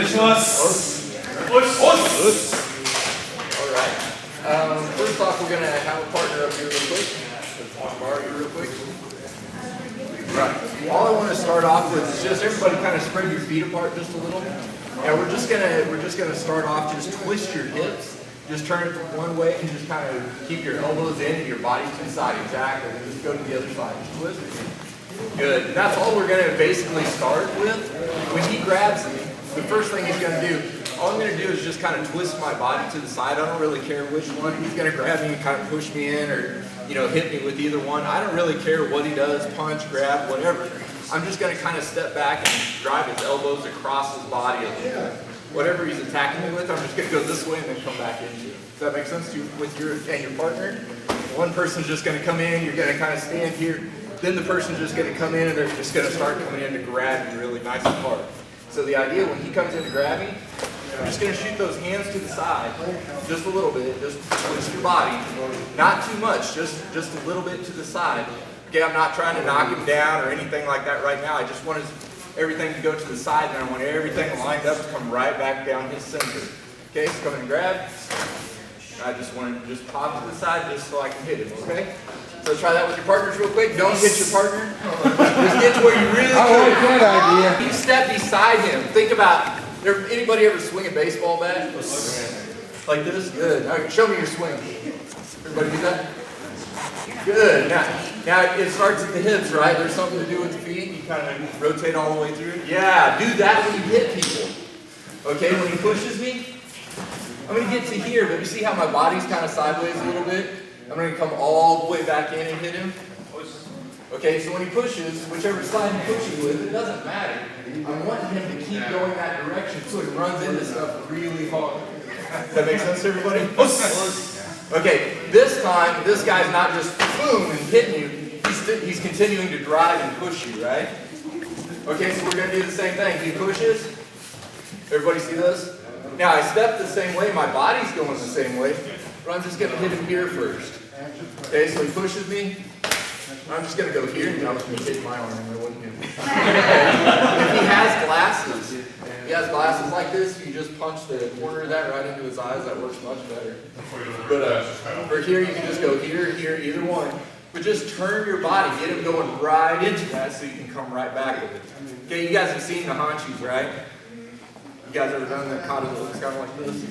First off, we're going to have a partner up here real quick. Let's borrow you real quick. Right. All I want to start off with is just everybody kind of spread your feet apart just a little. And we're just gonna start off, just twist your hips. Just turn it one way and just kind of keep your elbows in and your body to the side. Exactly. And just go to the other side. Just twist it. Good. That's all we're going to basically start with. When he grabs me, the first thing he's going to do, all I'm going to do is just kind of twist my body to the side. I don't really care which one. He's going to grab me and kind of push me in, or hit me with either one. I don't really care what he does, punch, grab, whatever. I'm just going to kind of step back and drive his elbows across his body a little bit. Whatever he's attacking me with, I'm just going to go this way and then come back into it. Does that make sense to you with your partner? One person's just going to come in, you're going to kind of stand here. Then the person's just going to come in and they're just going to start coming in to grab you really nice and hard. So the idea when he comes in to grab me, I'm just going to shoot those hands to the side, just a little bit, just twist your body. Not too much, just a little bit to the side. Okay, I'm not trying to knock him down or anything like that right now. I just want everything to go to the side, and I want everything lined up to come right back down his center. Okay, so come in and grab. I just want to just pop to the side just so I can hit him, okay? So try that with your partners real quick. Don't hit your partner. Just get to where you really I like that idea. You step beside him. Think about, anybody ever swing a baseball bat? Like this? Good. All right, show me your swing. Everybody do that? Good. Now it starts at the hips, right? There's something to do with the feet. You kind of rotate all the way through. Yeah, do that when you hit people. Okay, when he pushes me, I'm going to get to here, but you see how my body's kind of sideways a little bit? I'm going to come all the way back in and hit him. Okay, so when he pushes, whichever side he pushes with, it doesn't matter. I'm wanting him to keep going that direction so he runs into stuff really hard. Does that make sense to everybody? Okay, this time, this guy's not just boom and hitting you. He's continuing to drive and push you, right? Okay, so we're going to do the same thing. He pushes. Everybody see this? Now, I step the same way. My body's going the same way. But I'm just going to hit him here first. Okay, so he pushes me. I'm just going to go here. And I'm just going to hit my arm. I wouldn't hit him. If he has glasses like this, you just punch the corner of that right into his eyes. That works much better. But for here, you can just go here, either one. But just turn your body, get him going right into that so you can come right back with it. Okay, you guys have seen the hanchis, right? You guys ever done that kata that looks kind of like this?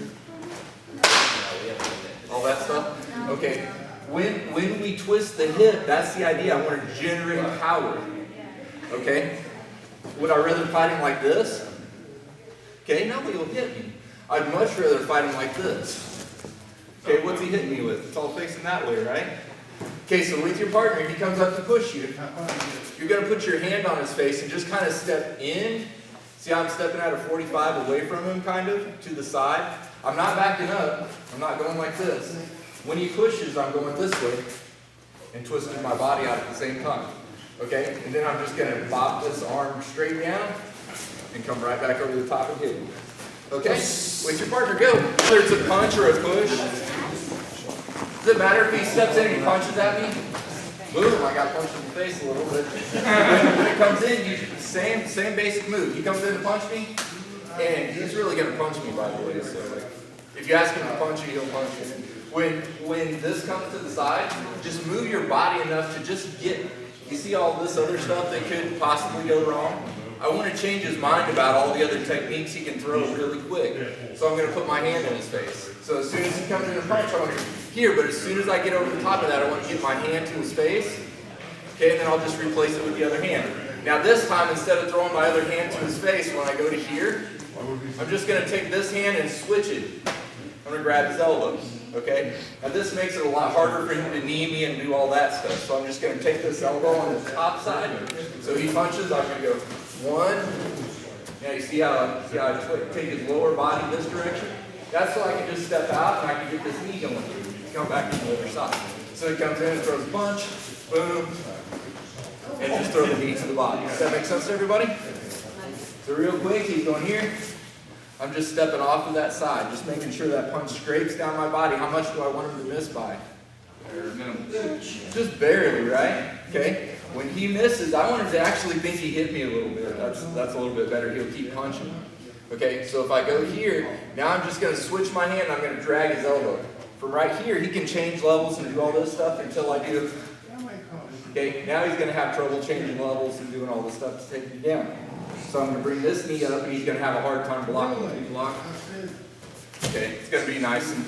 All that stuff? Okay, when we twist the hip, that's the idea. I want to generate power. Okay? Would I rather fight him like this? Okay, nobody will hit me. I'd much rather fight him like this. Okay, what's he hitting me with? It's all facing that way, right? Okay, so with your partner, he comes up to push you. You're going to put your hand on his face and just kind of step in. See how I'm stepping at a 45 away from him, kind of, to the side? I'm not backing up. I'm not going like this. When he pushes, I'm going this way and twisting my body out at the same time. Okay? And then I'm just going to bop this arm straight down and come right back over the top and hit him. Okay? With your partner, go. Whether it's a punch or a push. Does it matter if he steps in and he punches at me? Boom, I got punched in the face a little bit. When it comes in, same basic move. He comes in to punch me, and he's really going to punch me, by the way. So if you ask him to punch you, he'll punch you. When this comes to the side, just move your body enough to just get, you see all this other stuff that could possibly go wrong? I want to change his mind about all the other techniques he can throw really quick. So I'm going to put my hand in his face. So as soon as he comes in to punch, I want to here, but as soon as I get over the top of that, I want to get my hand to his face. Okay, and then I'll just replace it with the other hand. Now this time, instead of throwing my other hand to his face, when I go to here, I'm just going to take this hand and switch it. I'm going to grab his elbow. Okay? Now this makes it a lot harder for him to knee me and do all that stuff. So I'm just going to take this elbow on the top side. So he punches, I'm going to go one. Now you see how I take his lower body this direction? That's so I can just step out and I can get this knee going. Come back to the other side. So he comes in and throws a punch, boom, and just throw the knee to the body. Does that make sense to everybody? So real quick, he's going here. I'm just stepping off of that side, just making sure that punch scrapes down my body. How much do I want him to miss by? Just barely, right? Okay. When he misses, I want him to actually think he hit me a little bit. That's a little bit better. He'll keep punching. Okay, so if I go here, now I'm just going to switch my hand and I'm going to drag his elbow. From right here, he can change levels and do all this stuff until I do. Okay, now he's going to have trouble changing levels and doing all this stuff to take me down. So I'm going to bring this knee up and he's going to have a hard time blocking the block. Okay, it's going to be nice and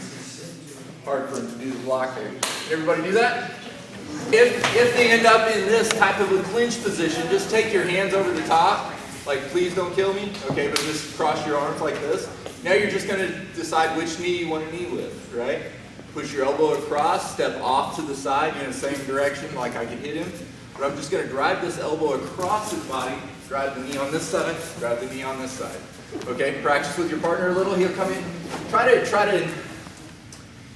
hard for him to do the block there. Can everybody do that? If they end up in this type of a clinch position, just take your hands over the top. Like, please don't kill me. Okay, but just cross your arms like this. Now you're just going to decide which knee you want to knee with, right? Push your elbow across, step off to the side in the same direction like I can hit him. But I'm just going to drive this elbow across his body, drive the knee on this side, drive the knee on this side. Okay, practice with your partner a little. He'll come in. Try to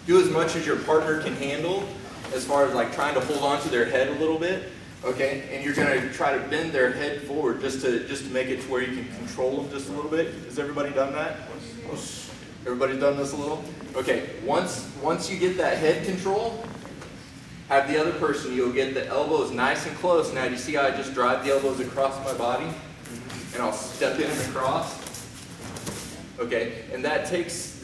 do as much as your partner can handle as far as like trying to hold on to their head a little bit. Okay, and you're going to try to bend their head forward just to make it to where you can control them just a little bit. Has everybody done that? Everybody done this a little? Okay, once you get that head control, have the other person, you'll get the elbows nice and close. Now, do you see how I just drive the elbows across my body? And I'll step in and across. Okay, and that takes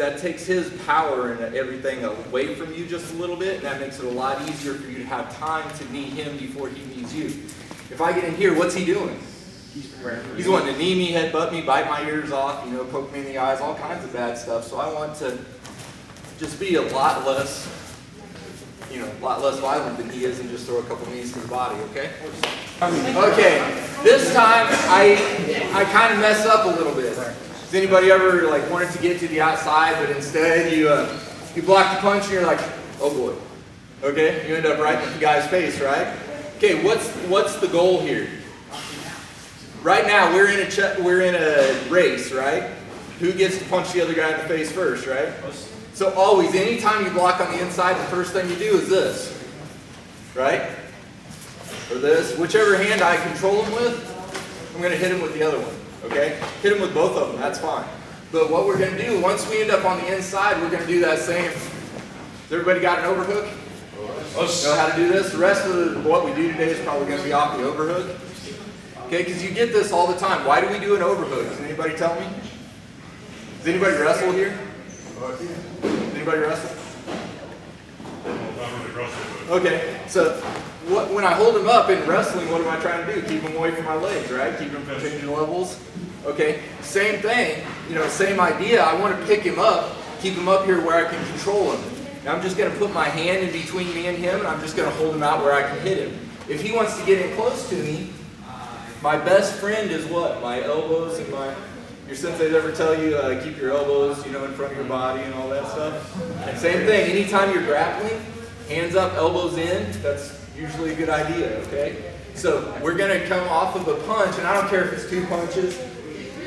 his power and everything away from you just a little bit, and that makes it a lot easier for you to have time to knee him before he knees you. If I get in here, what's he doing? He's wanting to knee me, headbutt me, bite my ears off, poke me in the eyes, all kinds of bad stuff. So I want to just be a lot less violent than he is and just throw a couple knees to the body, okay? Okay, this time I kind of mess up a little bit. Has anybody ever wanted to get to the outside, but instead you block the punch and you're like, oh boy. Okay, you end up right in the guy's face, right? Okay, what's the goal here? Right now we're in a race, right? Who gets to punch the other guy in the face first, right? So always, anytime you block on the inside, the first thing you do is this, right? Or this, whichever hand I control him with, I'm going to hit him with the other one. Okay? Hit him with both of them, that's fine. But what we're going to do, once we end up on the inside, we're going to do that same. Has everybody got an overhook? Know how to do this? The rest of what we do today is probably going to be off the overhook. Okay, because you get this all the time. Why do we do an overhook? Does anybody tell me? Does anybody wrestle here? Does anybody wrestle? Okay, so when I hold him up in wrestling, what am I trying to do? Keep him away from my legs, right? Keep him from changing levels. Okay, same thing, same idea. I want to pick him up, keep him up here where I can control him. Now I'm just going to put my hand in between me and him, and I'm just going to hold him out where I can hit him. If he wants to get in close to me, my best friend is what? My elbows and your senseis ever tell you, keep your elbows, in front of your body and all that stuff? Same thing, anytime you're grappling, hands up, elbows in, that's usually a good idea, okay? So we're going to come off of a punch, and I don't care if it's 2 punches,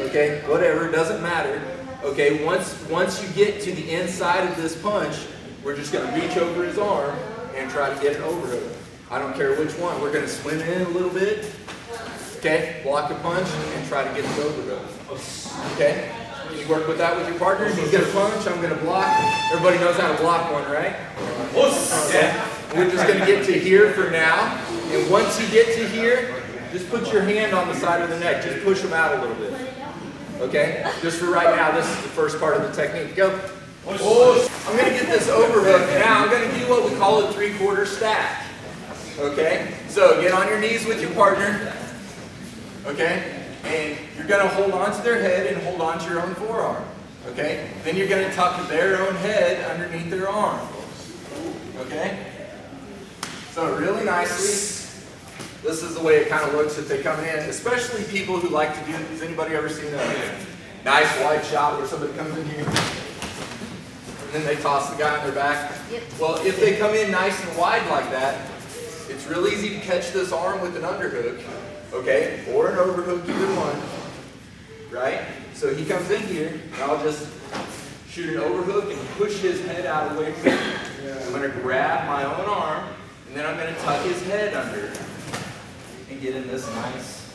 okay, whatever, it doesn't matter. Okay, once you get to the inside of this punch, we're just going to reach over his arm and try to get an overhook. I don't care which one. We're going to swim in a little bit, okay, block a punch, and try to get the overhook. Okay? You work with that with your partner. He's going to punch, I'm going to block. Everybody knows how to block one, right? Okay. We're just going to get to here for now. And once you get to here, just put your hand on the side of the neck. Just push them out a little bit. Okay? Just for right now, this is the first part of the technique. Go. I'm going to get this overhook. Now I'm going to do what we call a 3/4 stack. Okay? So get on your knees with your partner. Okay? And you're going to hold on to their head and hold on to your own forearm. Okay? Then you're going to tuck their own head underneath their arm. Okay? So really nicely, this is the way it kind of looks if they come in, especially people who like to do, has anybody ever seen a nice wide shot where somebody comes in here and then they toss the guy on their back? Yep. Well, if they come in nice and wide like that, it's real easy to catch this arm with an underhook, okay, or an overhook, either one, right? So he comes in here, and I'll just shoot an overhook and push his head out of the way from me. I'm going to grab my own arm, and then I'm going to tuck his head under and get in this nice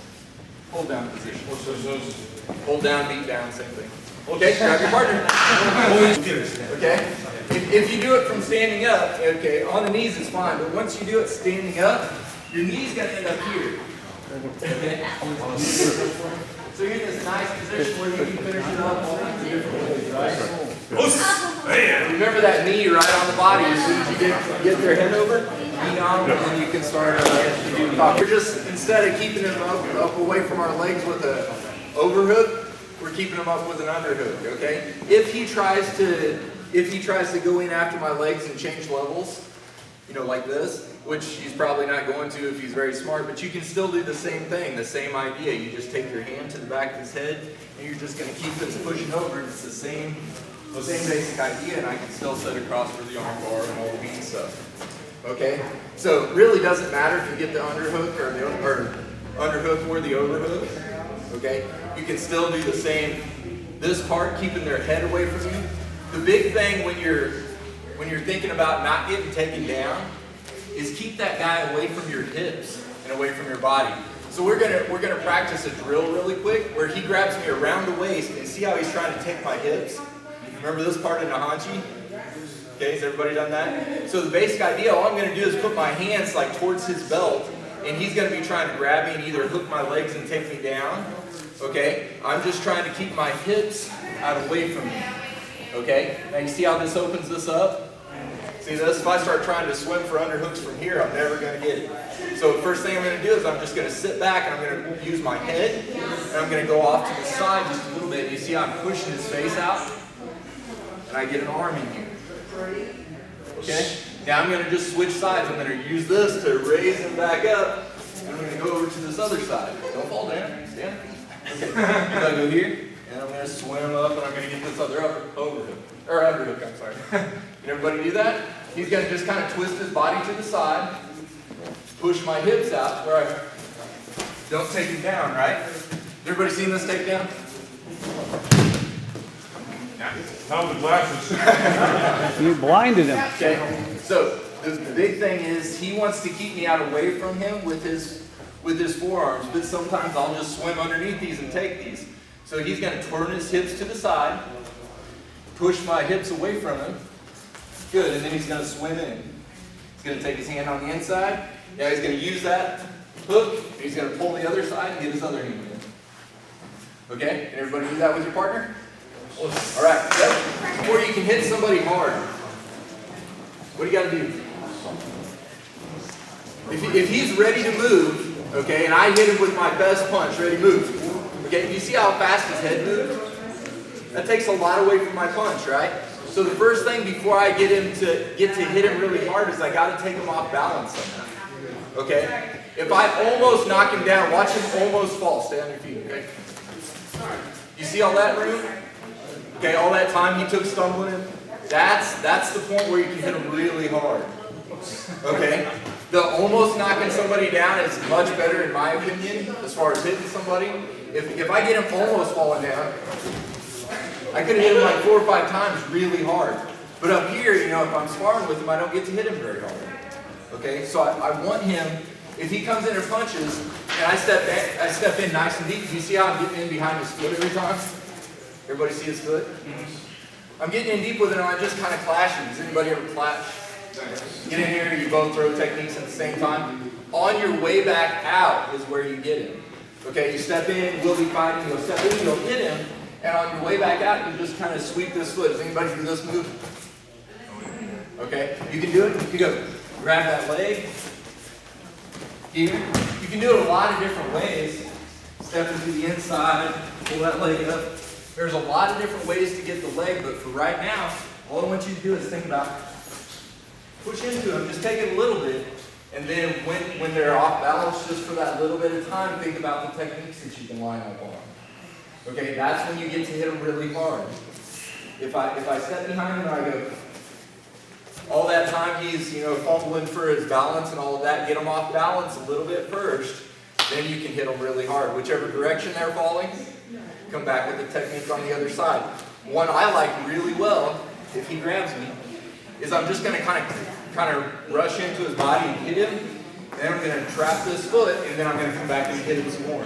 hold down position. Hold down, beat down, same thing. Okay, grab your partner. Okay? If you do it from standing up, okay, on the knees is fine, but once you do it standing up, your knee's going to end up here. Okay? So you're in this nice position where you can finish it up all kinds of different ways, right? Remember that knee right on the body. As soon as you get their head over, knee on, and then you can start to do the top. We're just, instead of keeping them up away from our legs with an overhook, we're keeping them up with an underhook, okay? If he tries to go in after my legs and change levels, you know, like this, which he's probably not going to if he's very smart, but you can still do the same thing, the same idea. You just take your hand to the back of his head, and you're just going to keep this pushing over, and it's the same basic idea, and I can still sit across for the arm bar and all the mean stuff. Okay? So it really doesn't matter if you get the underhook or the overhook. Okay? You can still do the same, this part, keeping their head away from you. The big thing when you're thinking about not getting taken down is keep that guy away from your hips and away from your body. So we're gonna practice a drill really quick where he grabs me around the waist, and see how he's trying to take my hips? Remember this part in Nahanchi? Okay, has everybody done that? So the basic idea, all I'm gonna do is put my hands like towards his belt, and he's gonna be trying to grab me and either hook my legs and take me down. Okay, I'm just trying to keep my hips out away from me. Okay, now you see how this opens this up? See this? If I start trying to swim for underhooks from here, I'm never going to get it. So the first thing I'm going to do is I'm just going to sit back and I'm going to use my head and I'm going to go off to the side just a little bit. You see how I'm pushing his face out? And I get an arm in here. Okay? Now I'm going to just switch sides. I'm going to use this to raise him back up, and I'm going to go over to this other side. Don't fall down. Stand. Okay. I'm going to go here, and I'm going to swim up, and I'm going to get this other overhook. Or underhook, I'm sorry. Can everybody do that? He's going to just kind of twist his body to the side, push my hips out where I don't take him down, right? Everybody seen this takedown? How the glasses? You blinded him. Okay, so the big thing is he wants to keep me out away from him with his forearms, but sometimes I'll just swim underneath these and take these. So he's going to turn his hips to the side, push my hips away from him. Good, and then he's going to swim in. He's going to take his hand on the inside. Now he's going to use that hook, and he's going to pull the other side and get his other hand in. Okay, can everybody do that with your partner? All right, before you can hit somebody hard, what do you got to do? If he's ready to move, okay, and I hit him with my best punch, ready, move. Okay, you see how fast his head moves? That takes a lot away from my punch, right? So the first thing before I get to hit him really hard is I got to take him off balance somehow. Okay? If I almost knock him down, watch him almost fall. Stay on your feet, okay? You see all that room? Okay, all that time he took stumbling in? That's the point where you can hit him really hard. Okay? The almost knocking somebody down is much better in my opinion as far as hitting somebody. If I get him almost falling down, I could have hit him like 4 or 5 times really hard. But up here, you know, if I'm sparring with him, I don't get to hit him very hard. Okay, so I want him, if he comes in and punches, and I step in nice and deep. Do you see how I'm getting in behind his foot every time? Everybody see his foot? I'm getting in deep with it, and I just kind of clash him. Does anybody ever clash? Get in here, you both throw techniques at the same time. On your way back out is where you get him. Okay, you step in, we'll be fighting, you'll step in, you'll hit him, and on your way back out, you just kind of sweep this foot. Does anybody do this move? Okay, you can do it. You can go grab that leg here. You can do it a lot of different ways. Step into the inside, pull that leg up. There's a lot of different ways to get the leg, but for right now, all I want you to do is think about push into them, just take it a little bit, and then when they're off balance, just for that little bit of time, think about the techniques that you can line up on. Okay, that's when you get to hit them really hard. If I step behind him and I go, all that time he's, you know, fumbling for his balance and all of that, get him off balance a little bit first, then you can hit them really hard. Whichever direction they're falling, come back with the technique on the other side. One I like really well, if he grabs me, is I'm just going to kind of rush into his body and hit him, and then I'm going to trap this foot, and then I'm going to come back and hit him some more.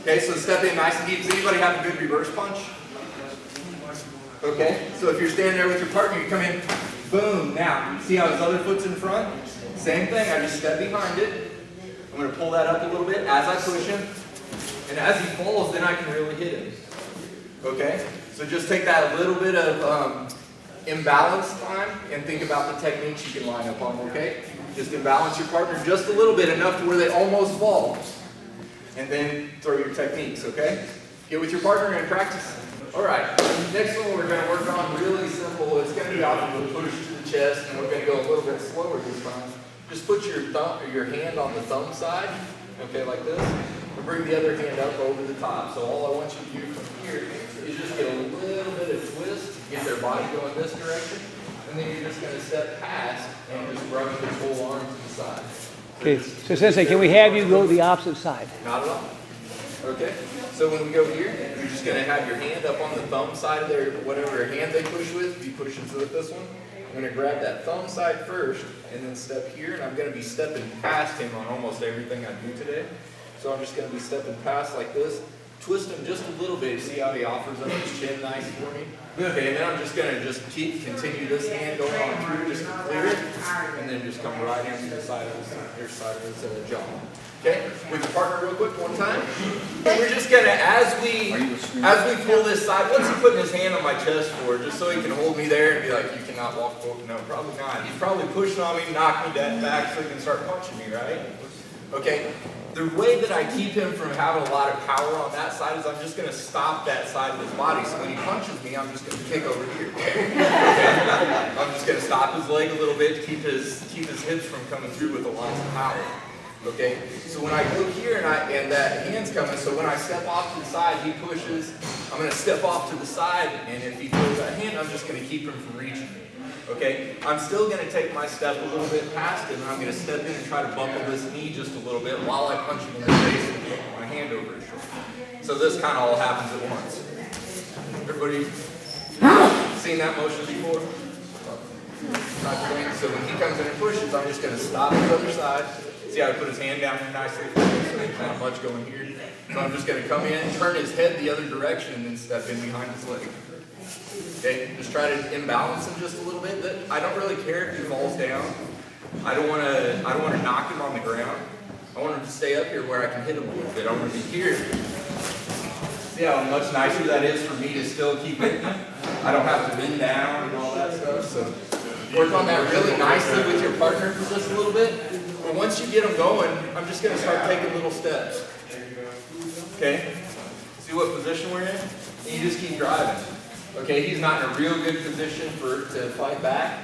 Okay, so step in nice and deep. Does anybody have a good reverse punch? Okay, so if you're standing there with your partner, you come in, boom. Now, see how his other foot's in front? Same thing, I just step behind it. I'm going to pull that up a little bit as I push him. And as he falls, then I can really hit him. Okay? So just take that little bit of imbalance time and think about the techniques you can line up on, okay? Just imbalance your partner just a little bit, enough to where they almost fall. And then throw your techniques, okay? Get with your partner and practice. All right, next one we're going to work on, really simple. It's going to be off of a push to the chest, and we're going to go a little bit slower this time. Just put your thumb or your hand on the thumb side, okay, like this, and bring the other hand up over the top. So all I want you to do from here is just get a little bit of twist, get their body going this direction, and then you're just going to step past and just brush the full arm to the side. Okay, so Sensei, can we have you go the opposite side? Not at all. Okay, so when we go here, you're just going to have your hand up on the thumb side of their, whatever hand they push with. If you push into this one, I'm going to grab that thumb side first and then step here, and I'm going to be stepping past him on almost everything I do today. So I'm just going to be stepping past like this. Twist him just a little bit. See how he offers up his chin nice for me? Okay, and then I'm just going to continue this hand going on through just to clear it, and then just come right into the side of his jaw. Okay, with your partner real quick one time. We're just going to, as we pull this side, what's he putting his hand on my chest for? Just so he can hold me there and be like, you cannot walk forward. No, probably not. He's probably pushing on me, knock me dead back so he can start punching me, right? Okay. The way that I keep him from having a lot of power on that side is I'm just going to stop that side of his body. So when he punches me, I'm just going to kick over here. Okay? I'm just going to stop his leg a little bit to keep his hips from coming through with a lot of power. Okay? So when I go here and that hand's coming, so when I step off to the side, he pushes. I'm going to step off to the side, and if he throws that hand, I'm just going to keep him from reaching me. Okay, I'm still going to take my step a little bit past him, and I'm going to step in and try to buckle this knee just a little bit while I punch him in the face and put my hand over his shoulder. So this kind of all happens at once. Everybody seen that motion before? So when he comes in and pushes, I'm just going to stop his other side. See how I put his hand down here nicely? So there's not much going here. So I'm just going to come in, turn his head the other direction, and then step in behind his leg. Okay, just try to imbalance him just a little bit. I don't really care if he falls down. I don't want to knock him on the ground. I want him to stay up here where I can hit him a little bit. I want him to be here. See how much nicer that is for me to still keep hitting him? I don't have to bend down and all that stuff. So work on that really nicely with your partner for just a little bit. But once you get them going, I'm just going to start taking little steps. Okay? See what position we're in? And you just keep driving. Okay, he's not in a real good position to fight back.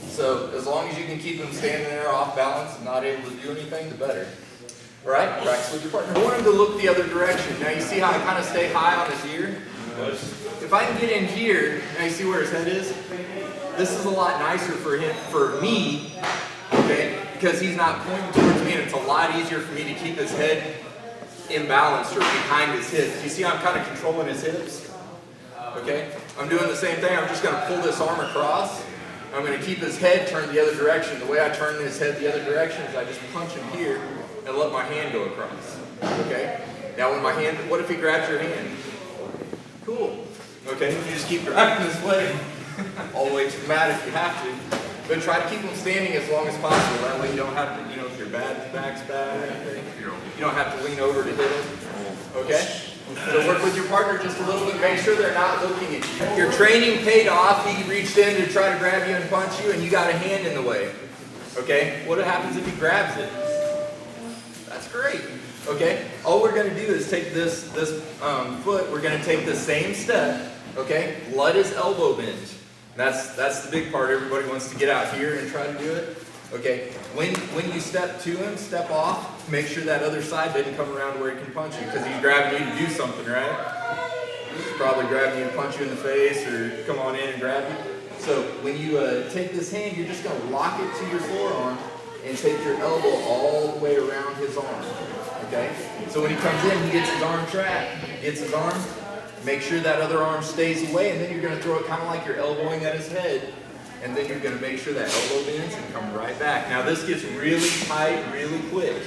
So as long as you can keep him standing there off balance and not able to do anything, the better. All right, practice with your partner. I want him to look the other direction. Now you see how I kind of stay high on his ear? If I can get in here, now you see where his head is? This is a lot nicer for him, for me, okay, because he's not pointing towards me, and it's a lot easier for me to keep his head imbalanced or behind his hips. You see how I'm kind of controlling his hips? Okay, I'm doing the same thing. I'm just going to pull this arm across. I'm going to keep his head turned the other direction. The way I turn his head the other direction is I just punch him here and let my hand go across. Okay, now when my hand, what if he grabs your hand? Cool. Okay, you just keep driving this way all the way to the mat if you have to. But try to keep him standing as long as possible. That way you don't have to, if your back's bad, you don't have to lean over to hit him. Okay? So work with your partner just a little bit. Make sure they're not looking at you. Your training paid off. He reached in to try to grab you and punch you, and you got a hand in the way. Okay? What happens if he grabs it? That's great. Okay? All we're going to do is take this foot. We're going to take the same step. Okay? Let his elbow bend. That's the big part. Everybody wants to get out here and try to do it. Okay, when you step to him, step off, make sure that other side doesn't come around where he can punch you, because he's grabbing you to do something, right? He's probably grabbing you to punch you in the face or come on in and grab you. So when you take this hand, you're just going to lock it to your forearm and take your elbow all the way around his arm. Okay? So when he comes in, he gets his arm trapped, gets his arm, make sure that other arm stays away, and then you're going to throw it kind of like you're elbowing at his head. And then you're going to make sure that elbow bends and come right back. Now this gets really tight really quick.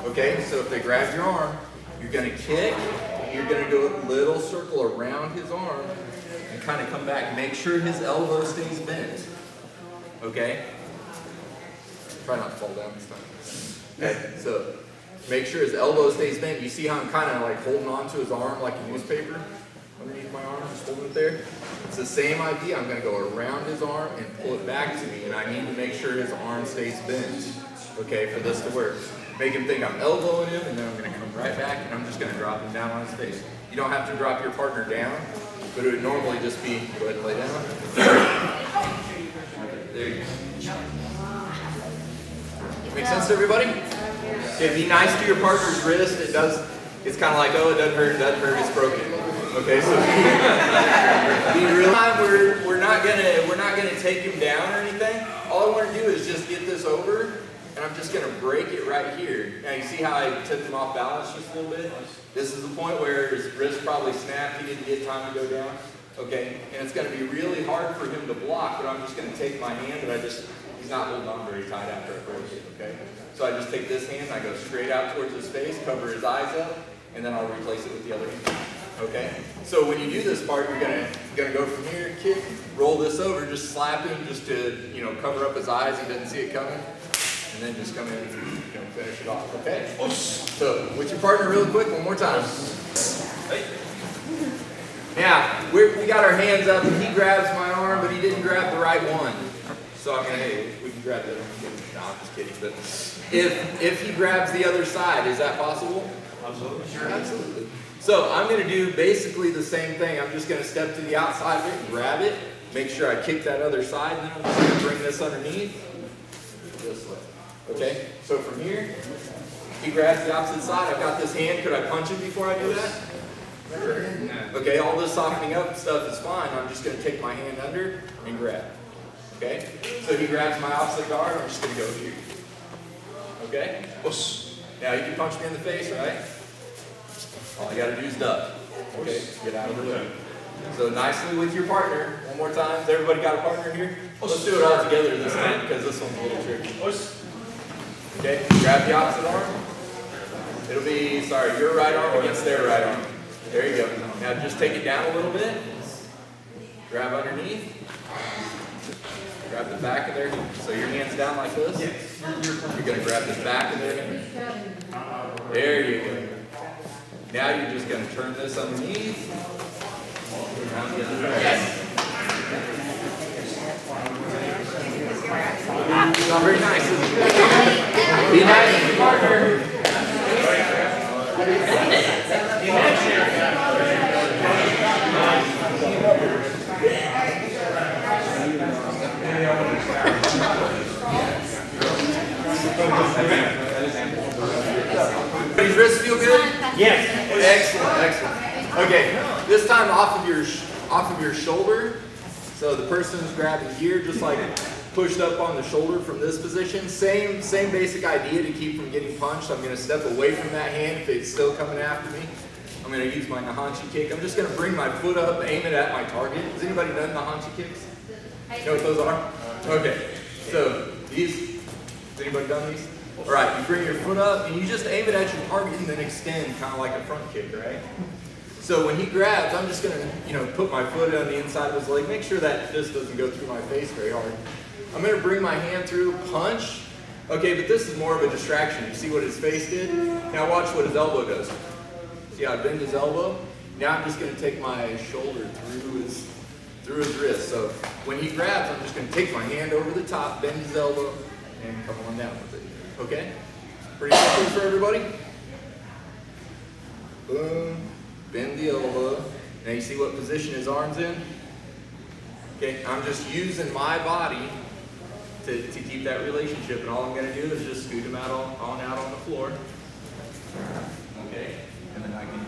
Okay, so if they grab your arm, you're going to kick, and you're going to do a little circle around his arm and kind of come back. Make sure his elbow stays bent. Okay? Try not to fall down this time. Okay, so Make sure his elbow stays bent. You see how I'm kind of like holding on to his arm like a newspaper underneath my arm, just holding it there? It's the same idea. I'm going to go around his arm and pull it back to me, and I need to make sure his arm stays bent, okay, for this to work. Make him think I'm elbowing him, and then I'm going to come right back, and I'm just going to drop him down on his face. You don't have to drop your partner down, but it would normally just be, go ahead and lay down. There you go. Make sense to everybody? Okay, be nice to your partner's wrist. It's kind of like, oh, it doesn't hurt, it's broken. Okay, so be real. We're not gonna take him down or anything. All I want to do is just get this over, and I'm just gonna break it right here. Now you see how I took him off balance just a little bit? This is the point where his wrist probably snapped. He didn't get time to go down. Okay, and it's gonna be really hard for him to block, but I'm just gonna take my hand, and he's not holding on very tight after I break it. Okay, so I just take this hand, I go straight out towards his face, cover his eyes up, and then I'll replace it with the other hand. Okay, so when you do this part, you're gonna go from here, kick, roll this over, just slap him, just to cover up his eyes. He doesn't see it coming, and then just come in and finish it off. Okay. So with your partner, real quick, one more time. Now we got our hands up, and he grabs my arm, but he didn't grab the right one. So I'm gonna, hey, we can grab the other one. No, I'm just kidding. But if he grabs the other side, is that possible? Absolutely. Sure, absolutely. So I'm going to do basically the same thing. I'm just going to step to the outside of it, grab it, make sure I kick that other side, and then I'm just going to bring this underneath this way. Okay? So from here, he grabs the opposite side. I've got this hand. Could I punch him before I do that? Okay, all this softening up stuff is fine. I'm just going to take my hand under and grab. Okay? So he grabs my opposite guard. I'm just going to go here. Okay? Now you can punch me in the face, right? All you got to do is duck. Okay? Get out of the way. So nicely with your partner. One more time. Has everybody got a partner here? Let's do it all together this time because this one's a little tricky. Okay? Grab the opposite arm. It'll be, your right arm against their right arm. There you go. Now just take it down a little bit. Grab underneath. Grab the back of their hand. So your hand's down like this. You're going to grab the back of their hand. There you go. Now you're just going to turn this underneath. Around the other way. It's not very nice, is it? Be nice to your partner. Everybody's wrists feel good? Yes. Excellent, excellent. Okay, this time off of your shoulder. So the person's grabbing here, just like pushed up on the shoulder from this position. Same basic idea to keep from getting punched. I'm going to step away from that hand if it's still coming after me. I'm going to use my Nahanchi kick. I'm just going to bring my foot up, aim it at my target. Has anybody done Nahanchi kicks? You know what those are? Okay, so has anybody done these? All right, you bring your foot up and you just aim it at your target and then extend, kind of like a front kick, right? So when he grabs, I'm just going to, put my foot on the inside of his leg, make sure that fist doesn't go through my face very hard. I'm going to bring my hand through, punch. Okay, but this is more of a distraction. You see what his face did? Now watch what his elbow does. See how I bend his elbow? Now I'm just going to take my shoulder through his wrist. So when he grabs, I'm just going to take my hand over the top, bend his elbow, and come on down with it. Okay? Pretty simple for everybody? Boom. Bend the elbow. Now you see what position his arm's in? Okay, I'm just using my body to keep that relationship, and all I'm going to do is just scoot him out on the floor. Okay? And then I can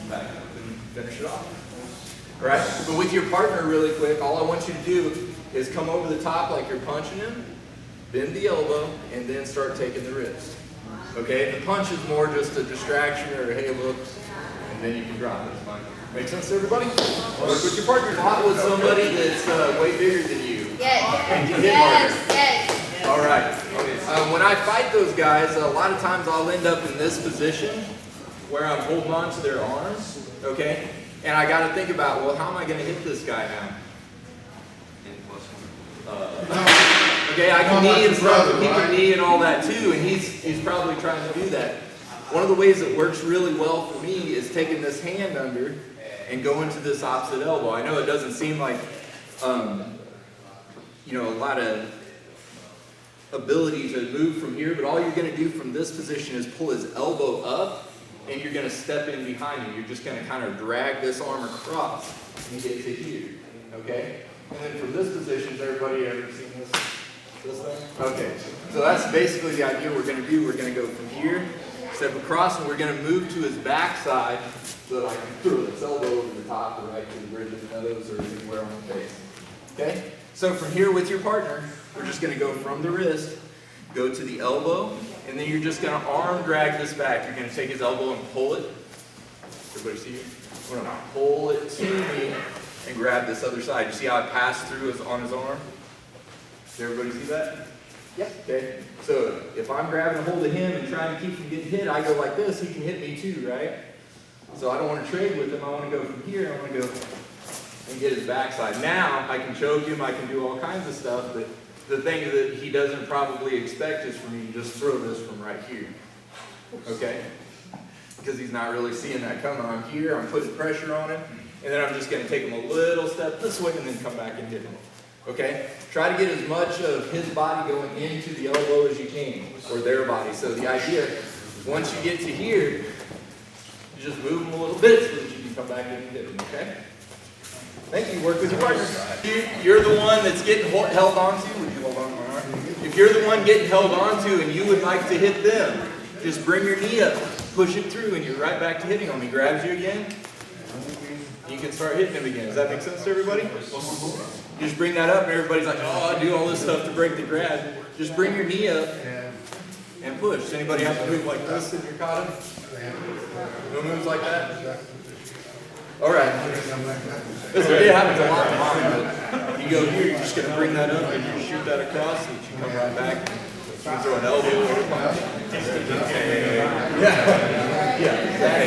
back up and finish it off. All right? But with your partner really quick, all I want you to do is come over the top like you're punching him, bend the elbow, and then start taking the wrist. Okay? The punch is more just a distraction or, hey, look, and then you can drop it. It's fine. Make sense to everybody? Work with your partner. Not with somebody that's way bigger than you. Yes. All right. When I fight those guys, a lot of times I'll end up in this position where I'm holding on to their arms, okay? And I got to think about, well, how am I going to hit this guy now? Okay, I can knee in front, but he can knee and all that too, and he's probably trying to do that. One of the ways that works really well for me is taking this hand under and going to this opposite elbow. I know it doesn't seem like, you know, a lot of ability to move from here, but all you're going to do from this position is pull his elbow up, and you're going to step in behind him. You're just going to kind of drag this arm across and get to here, okay? And then from this position, has everybody ever seen this thing? Okay, so that's basically the idea we're going to do. We're going to go from here, step across, and we're going to move to his backside so that I can throw this elbow over the top or right to the bridge of the nose or anywhere on the face. Okay? So from here with your partner, we're just going to go from the wrist, go to the elbow, and then you're just going to arm drag this back. You're going to take his elbow and pull it. Everybody see it? We're going to pull it to me and grab this other side. You see how it passed through on his arm? Does everybody see that? Yep. Okay. So if I'm grabbing a hold of him and trying to keep him getting hit, I go like this, he can hit me too, right? So I don't want to trade with him. I want to go from here. I want to go and get his backside. Now I can choke him. I can do all kinds of stuff, but the thing that he doesn't probably expect is for me to just throw this from right here. Okay? Because he's not really seeing that coming. I'm here. I'm putting pressure on him. And then I'm just going to take him a little step this way and then come back and hit him. Okay? Try to get as much of his body going into the elbow as you can, or their body. So the idea, once you get to here, you just move him a little bit so that you can come back in and hit him. Okay? Thank you. Work with your partner. You're the one that's getting held onto. Would you hold on to my arm? If you're the one getting held onto and you would like to hit them, just bring your knee up, push it through, and you're right back to hitting him. He grabs you again. You can start hitting him again. Does that make sense to everybody? You just bring that up, and everybody's like, oh, I do all this stuff to break the grab. Just bring your knee up and push. Does anybody have to move like this in your kata? No moves like that? All right. It happens a lot in mine, but you go here, you're just going to bring that up, and you shoot that across, and you come right back. You can throw an elbow. Yeah.